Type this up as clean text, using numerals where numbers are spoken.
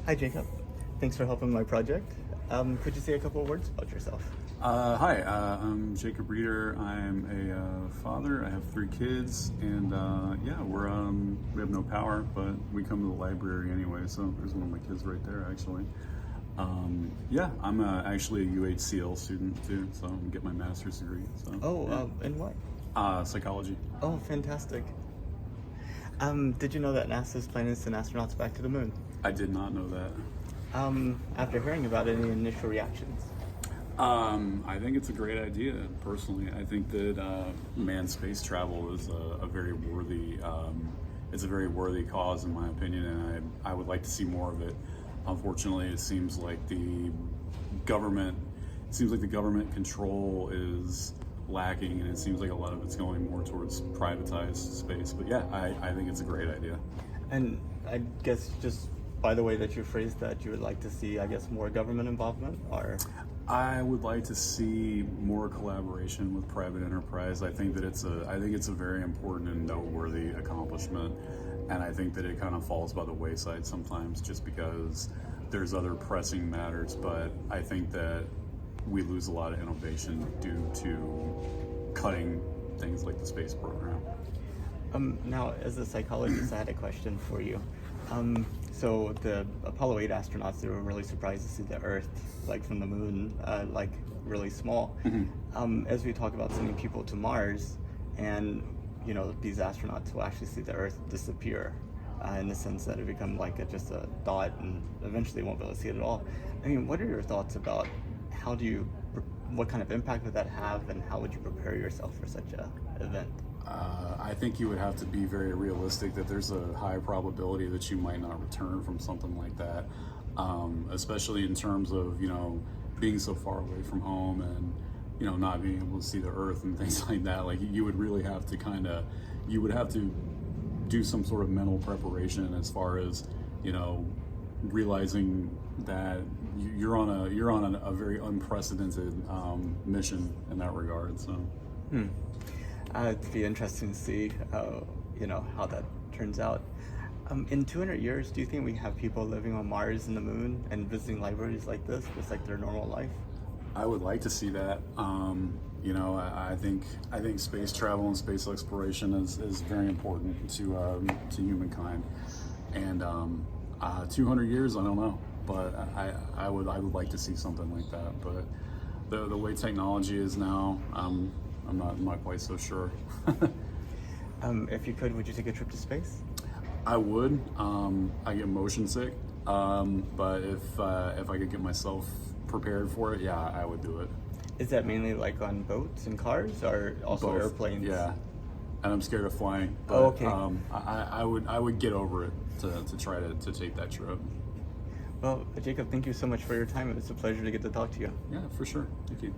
Hi, Jacob. Thanks for helping my project. Could you say a couple of words about yourself? Hi, I'm Jacob Reeder. I'm a father. I have 3 kids, and yeah, we have no power, but we come to the library anyway. So there's one of my kids right there, actually. Yeah, I'm actually a UHCL student too, so I'm getting my master's degree. So And what? psychology. Oh, fantastic. Did you know that NASA is planning to send astronauts back to the moon? I did not know that. After hearing about it, any initial reactions? I think it's a great idea. Personally, I think that manned space travel is a very worthy. It's a very worthy cause, in my opinion, and I would like to see more of it. Unfortunately, it seems like the government control is lacking, and it seems like a lot of it's going more towards privatized space. But yeah, I think it's a great idea. And I guess just by the way that you phrased that, you would like to see, I guess, more government involvement, or? I would like to see more collaboration with private enterprise. I think it's a very important and noteworthy accomplishment, and I think that it kind of falls by the wayside sometimes just because there's other pressing matters. But I think that we lose a lot of innovation due to cutting things like the space program. Now, as a psychologist, I had a question for you. So the Apollo 8 astronauts, they were really surprised to see the Earth, like from the moon, like really small. As we talk about sending people to Mars, and these astronauts will actually see the Earth disappear, in the sense that it become like just a dot, and eventually won't be able to see it at all. I mean, what are your thoughts about what kind of impact would that have, and how would you prepare yourself for such a event? I think you would have to be very realistic that there's a high probability that you might not return from something like that, especially in terms of being so far away from home and not being able to see the Earth and things like that. Like you would really have to you would have to do some sort of mental preparation as far as realizing that you're on a very unprecedented mission in that regard. So. It'd be interesting to see, how that turns out. In 200 years, do you think we have people living on Mars and the moon and visiting libraries like this, just like their normal life? I would like to see that. I think space travel and space exploration is very important to humankind. And 200 years, I don't know, but I would like to see something like that. But the way technology is now, I'm not quite so sure. If you could, would you take a trip to space? I would. I get motion sick, but if I could get myself prepared for it, yeah, I would do it. Is that mainly like on boats and cars, or also Both. airplanes? Yeah, and I'm scared of flying. But, Oh, okay. I would get over it to try to take that trip. Well, Jacob, thank you so much for your time. It was a pleasure to get to talk to you. Yeah, for sure. Thank you.